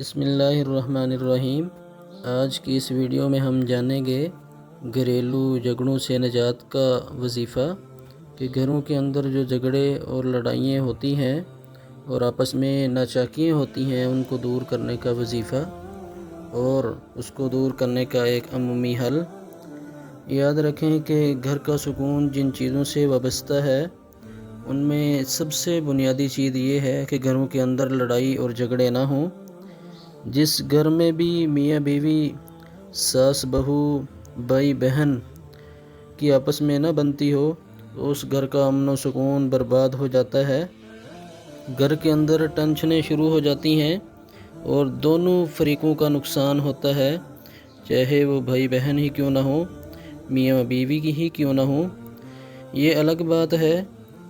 بسم اللہ الرحمن الرحیم۔ آج کی اس ویڈیو میں ہم جانیں گے گھریلو جھگڑوں سے نجات کا وظیفہ کہ گھروں کے اندر جو جھگڑے اور لڑائیاں ہوتی ہیں اور آپس میں ناچاکیاں ہوتی ہیں ان کو دور کرنے کا وظیفہ اور اس کو دور کرنے کا ایک عمومی حل۔ یاد رکھیں کہ گھر کا سکون جن چیزوں سے وابستہ ہے ان میں سب سے بنیادی چیز یہ ہے کہ گھروں کے اندر لڑائی اور جھگڑے نہ ہوں۔ جس گھر میں بھی میاں بیوی، ساس بہو، بھائی بہن کی آپس میں نہ بنتی ہو تو اس گھر کا امن و سکون برباد ہو جاتا ہے۔ گھر کے اندر ٹینشنیں شروع ہو جاتی ہیں اور دونوں فریقوں کا نقصان ہوتا ہے، چاہے وہ بھائی بہن ہی کیوں نہ ہو، میاں بیوی کی ہی کیوں نہ ہو۔ یہ الگ بات ہے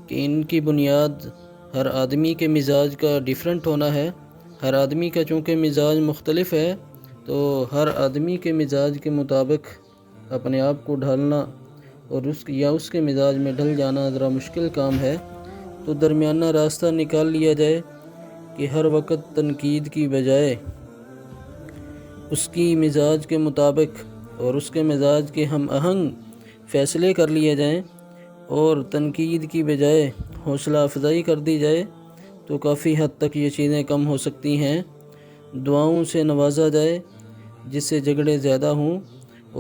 کہ ان کی بنیاد ہر آدمی کے مزاج کا ڈیفرنٹ ہونا ہے۔ ہر آدمی کا چونکہ مزاج مختلف ہے تو ہر آدمی کے مزاج کے مطابق اپنے آپ کو ڈھالنا اور اس کے مزاج میں ڈھل جانا ذرا مشکل کام ہے۔ تو درمیانہ راستہ نکال لیا جائے کہ ہر وقت تنقید کی بجائے اس کی مزاج کے مطابق اور اس کے مزاج کے ہم آہنگ فیصلے کر لیے جائیں اور تنقید کی بجائے حوصلہ افزائی کر دی جائے تو کافی حد تک یہ چیزیں کم ہو سکتی ہیں۔ دعاؤں سے نوازا جائے، جس سے جھگڑے زیادہ ہوں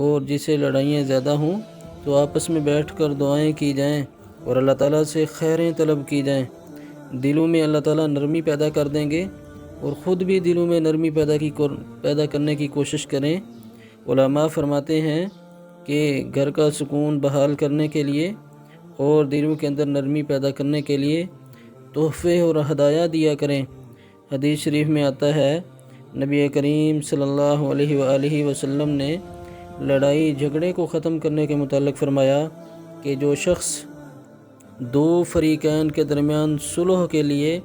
اور جس سے لڑائیاں زیادہ ہوں تو آپس میں بیٹھ کر دعائیں کی جائیں اور اللہ تعالیٰ سے خیریں طلب کی جائیں۔ دلوں میں اللہ تعالیٰ نرمی پیدا کر دیں گے اور خود بھی دلوں میں نرمی پیدا کرنے کی کوشش کریں۔ علماء فرماتے ہیں کہ گھر کا سکون بحال کرنے کے لیے اور دلوں کے اندر نرمی پیدا کرنے کے لیے تحفے اور ہدایہ دیا کریں۔ حدیث شریف میں آتا ہے نبی کریم صلی اللہ علیہ وآلہ وسلم نے لڑائی جھگڑے کو ختم کرنے کے متعلق فرمایا کہ جو شخص دو فریقین کے درمیان صلح کے لیے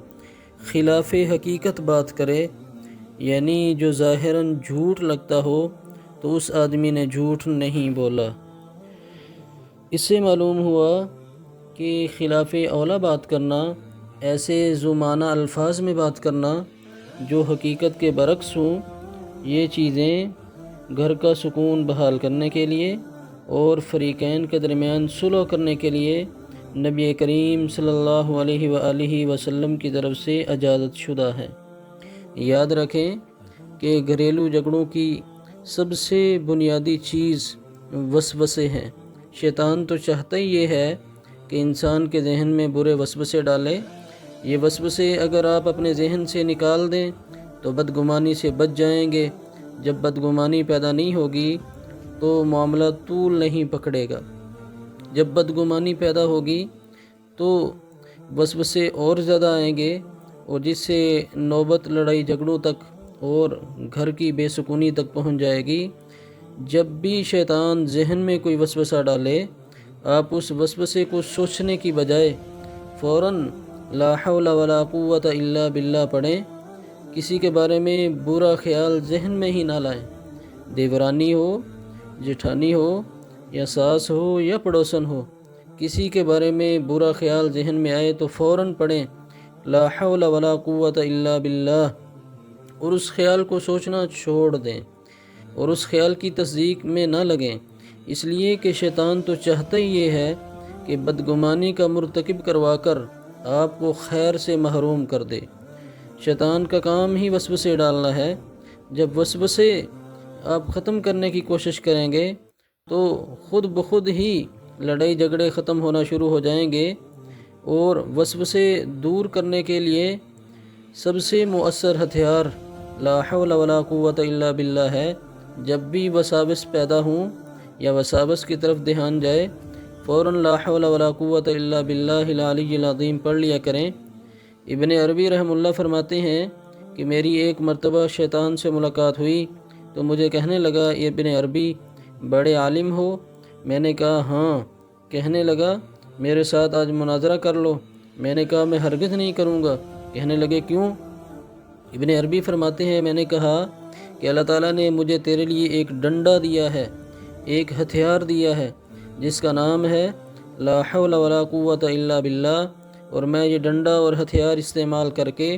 خلاف حقیقت بات کرے، یعنی جو ظاہراً جھوٹ لگتا ہو، تو اس آدمی نے جھوٹ نہیں بولا۔ اس سے معلوم ہوا کہ خلاف اولا بات کرنا، ایسے زمانہ الفاظ میں بات کرنا جو حقیقت کے برعکس ہوں، یہ چیزیں گھر کا سکون بحال کرنے کے لیے اور فریقین کے درمیان صلح کرنے کے لیے نبی کریم صلی اللہ علیہ وآلہ وسلم کی طرف سے اجازت شدہ ہے۔ یاد رکھیں کہ گھریلو جھگڑوں کی سب سے بنیادی چیز وسوسے ہیں۔ شیطان تو چاہتا ہی یہ ہے کہ انسان کے ذہن میں برے وسوسے ڈالے۔ یہ وسوسے اگر آپ اپنے ذہن سے نکال دیں تو بدگمانی سے بچ جائیں گے۔ جب بدگمانی پیدا نہیں ہوگی تو معاملہ طول نہیں پکڑے گا۔ جب بدگمانی پیدا ہوگی تو وسوسے اور زیادہ آئیں گے اور جس سے نوبت لڑائی جھگڑوں تک اور گھر کی بے سکونی تک پہنچ جائے گی۔ جب بھی شیطان ذہن میں کوئی وسوسہ ڈالے، آپ اس وسوسے کو سوچنے کی بجائے فوراً لا حول ولا قوت الا باللہ پڑھیں۔ کسی کے بارے میں برا خیال ذہن میں ہی نہ لائیں۔ دیورانی ہو، جٹھانی ہو یا ساس ہو یا پڑوسن ہو، کسی کے بارے میں برا خیال ذہن میں آئے تو فوراً پڑھیں لا حول ولا قوت الا باللہ اور اس خیال کو سوچنا چھوڑ دیں اور اس خیال کی تصدیق میں نہ لگیں، اس لیے کہ شیطان تو چاہتا ہی یہ ہے کہ بدگمانی کا مرتکب کروا کر آپ کو خیر سے محروم کر دے۔ شیطان کا کام ہی وسوسے ڈالنا ہے۔ جب وسوسے آپ ختم کرنے کی کوشش کریں گے تو خود بخود ہی لڑائی جھگڑے ختم ہونا شروع ہو جائیں گے۔ اور وسوسے دور کرنے کے لیے سب سے مؤثر ہتھیار لا حول ولا قوت الا باللہ ہے۔ جب بھی وساوس پیدا ہوں یا وساوس کی طرف دھیان جائے، فوراً لا حول ولا قوت الا باللہ العلی العظیم پڑھ لیا کریں۔ ابن عربی رحمہ اللہ فرماتے ہیں کہ میری ایک مرتبہ شیطان سے ملاقات ہوئی تو مجھے کہنے لگا ابن عربی بڑے عالم ہو؟ میں نے کہا ہاں۔ کہنے لگا میرے ساتھ آج مناظرہ کر لو۔ میں نے کہا میں ہرگز نہیں کروں گا۔ کہنے لگے کیوں؟ ابن عربی فرماتے ہیں میں نے کہا کہ اللہ تعالیٰ نے مجھے تیرے لیے ایک ڈنڈا دیا ہے، ایک ہتھیار دیا ہے جس کا نام ہے لا حول ولا قوت الا باللہ، اور میں یہ ڈنڈا اور ہتھیار استعمال کر کے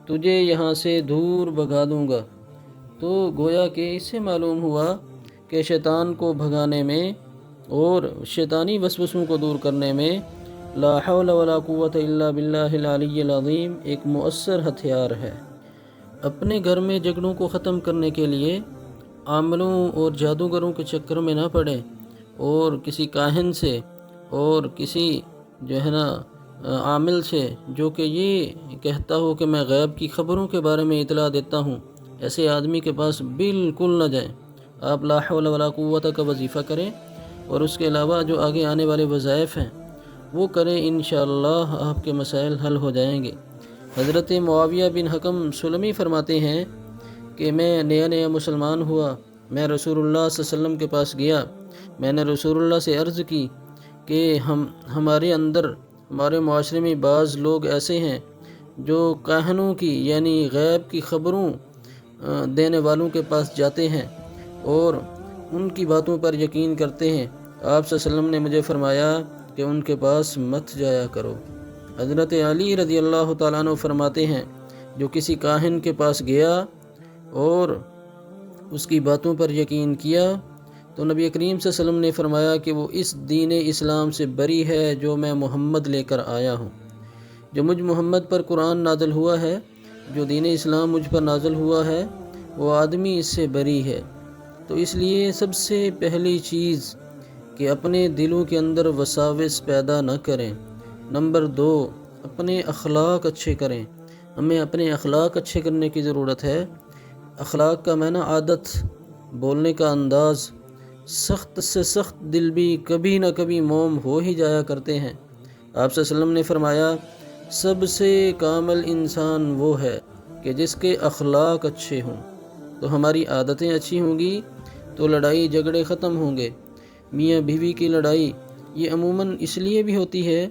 تجھے یہاں سے دور بھگا دوں گا۔ تو گویا کہ اس سے معلوم ہوا کہ شیطان کو بھگانے میں اور شیطانی وسوسوں کو دور کرنے میں لا حول ولا قوت الا باللہ العلی العظیم ایک مؤثر ہتھیار ہے۔ اپنے گھر میں جھگڑوں کو ختم کرنے کے لیے عاملوں اور جادوگروں کے چکر میں نہ پڑیں اور کسی کاہن سے اور کسی جو ہے نا عامل سے جو کہ یہ کہتا ہو کہ میں غیب کی خبروں کے بارے میں اطلاع دیتا ہوں، ایسے آدمی کے پاس بالکل نہ جائیں۔ آپ لا حول ولا قوت کا وظیفہ کریں اور اس کے علاوہ جو آگے آنے والے وظائف ہیں وہ کریں، انشاءاللہ آپ کے مسائل حل ہو جائیں گے۔ حضرت معاویہ بن حکم سلمی فرماتے ہیں کہ میں نیا مسلمان ہوا، میں رسول اللہ صلی اللہ علیہ وسلم کے پاس گیا، میں نے رسول اللہ سے عرض کی کہ ہمارے اندر ہمارے معاشرے میں بعض لوگ ایسے ہیں جو کاہنوں کی یعنی غیب کی خبروں دینے والوں کے پاس جاتے ہیں اور ان کی باتوں پر یقین کرتے ہیں۔ آپ صلی اللہ علیہ وسلم نے مجھے فرمایا کہ ان کے پاس مت جایا کرو۔ حضرت علی رضی اللہ تعالیٰ عنہ فرماتے ہیں جو کسی کاہن کے پاس گیا اور اس کی باتوں پر یقین کیا تو نبی کریم صلی اللہ علیہ وسلم نے فرمایا کہ وہ اس دین اسلام سے بری ہے جو میں محمد لے کر آیا ہوں۔ جو مجھ محمد پر قرآن نازل ہوا ہے، جو دین اسلام مجھ پر نازل ہوا ہے، وہ آدمی اس سے بری ہے۔ تو اس لیے سب سے پہلی چیز کہ اپنے دلوں کے اندر وساوس پیدا نہ کریں۔ نمبر 2، اپنے اخلاق اچھے کریں۔ ہمیں اپنے اخلاق اچھے کرنے کی ضرورت ہے۔ اخلاق کا معنی عادت، بولنے کا انداز، سخت سے سخت دل بھی کبھی نہ کبھی موم ہو ہی جایا کرتے ہیں۔ آپ صلی اللہ علیہ وسلم نے فرمایا سب سے کامل انسان وہ ہے کہ جس کے اخلاق اچھے ہوں۔ تو ہماری عادتیں اچھی ہوں گی تو لڑائی جھگڑے ختم ہوں گے۔ میاں بیوی کی لڑائی یہ عموماً اس لیے بھی ہوتی ہے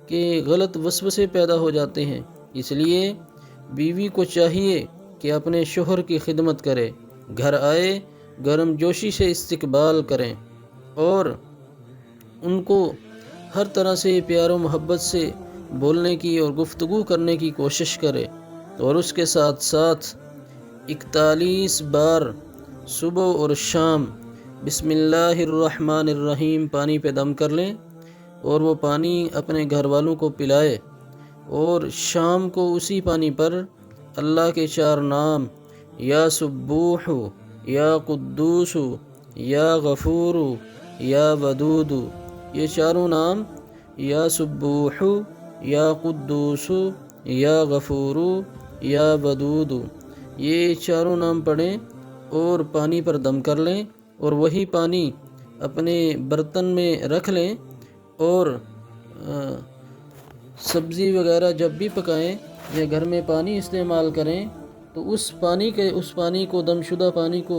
کہ غلط وسوسے پیدا ہو جاتے ہیں۔ اس لیے بیوی کو چاہیے کہ اپنے شوہر کی خدمت کرے، گھر آئے گرم جوشی سے استقبال کریں اور ان کو ہر طرح سے پیار و محبت سے بولنے کی اور گفتگو کرنے کی کوشش کرے، اور اس کے ساتھ ساتھ 41 بار صبح اور شام بسم اللہ الرحمن الرحیم پانی پہ دم کر لیں اور وہ پانی اپنے گھر والوں کو پلائے، اور شام کو اسی پانی پر اللہ کے 4 نام یا سبوح، یا قدوس، یا غفور، یا ودود، یہ 4 نام یا سبوح، یا قدوس، یا غفور، یا ودود، یہ 4 نام پڑھیں اور پانی پر دم کر لیں، اور وہی پانی اپنے برتن میں رکھ لیں، اور سبزی وغیرہ جب بھی پکائیں یا گھر میں پانی استعمال کریں تو اس پانی کو دم شدہ پانی کو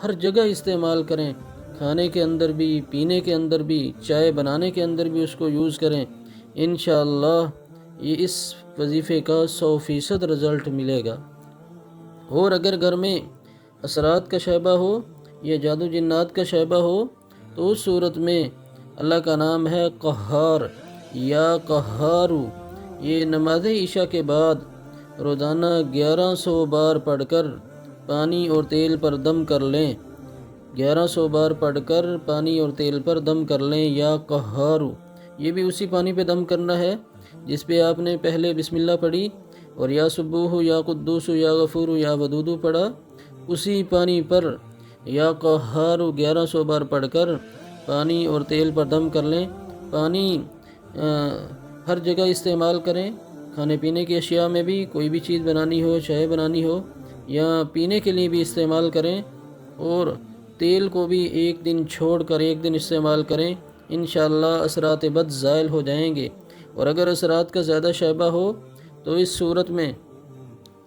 ہر جگہ استعمال کریں، کھانے کے اندر بھی، پینے کے اندر بھی، چائے بنانے کے اندر بھی اس کو یوز کریں۔ انشاءاللہ یہ اس وظیفے کا 100% رزلٹ ملے گا۔ اور اگر گھر میں اثرات کا شائبہ ہو یا جادو جنات کا شائبہ ہو تو اس صورت میں اللہ کا نام ہے قہار یا قہارو، یہ نماز عشاء کے بعد روزانہ 1100 بار پڑھ کر پانی اور تیل پر دم کر لیں، 1100 بار پڑھ کر پانی اور تیل پر دم کر لیں یا قہارو۔ یہ بھی اسی پانی پہ دم کرنا ہے جس پہ آپ نے پہلے بسم اللہ پڑھی اور یا سبوح، یا قدوس، یا غفور، یا ودود پڑھا، اسی پانی پر یا قہارو 1100 بار پڑھ کر پانی اور تیل پر دم کر لیں۔ پانی ہر جگہ استعمال کریں، کھانے پینے کی اشیاء میں بھی، کوئی بھی چیز بنانی ہو، چائے بنانی ہو یا پینے کے لیے بھی استعمال کریں، اور تیل کو بھی ایک دن چھوڑ کر ایک دن استعمال کریں، انشاءاللہ اثرات بد زائل ہو جائیں گے۔ اور اگر اثرات کا زیادہ شائبہ ہو تو اس صورت میں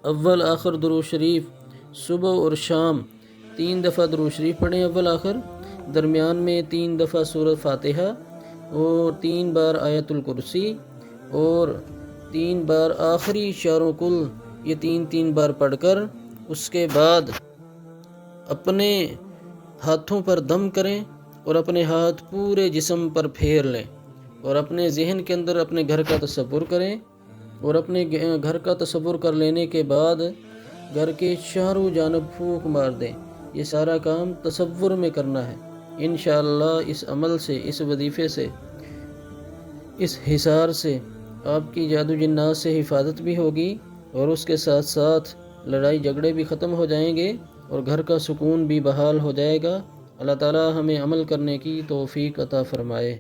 اول آخر درود شریف صبح اور شام 3 دفعہ درود شریف پڑھیں اول آخر، درمیان میں 3 دفعہ سورۃ فاتحہ اور 3 بار آیت الکرسی اور 3 بار آخری چاروں کل، یہ 3 بار پڑھ کر اس کے بعد اپنے ہاتھوں پر دم کریں اور اپنے ہاتھ پورے جسم پر پھیر لیں اور اپنے ذہن کے اندر اپنے گھر کا تصور کریں اور اپنے گھر کا تصور کر لینے کے بعد گھر کے چاروں جانب پھونک مار دیں۔ یہ سارا کام تصور میں کرنا ہے۔ انشاءاللہ اس عمل سے، اس وظیفے سے، اس حصار سے آپ کی جادو جنات سے حفاظت بھی ہوگی، اور اس کے ساتھ ساتھ لڑائی جھگڑے بھی ختم ہو جائیں گے اور گھر کا سکون بھی بحال ہو جائے گا۔ اللہ تعالی ہمیں عمل کرنے کی توفیق عطا فرمائے۔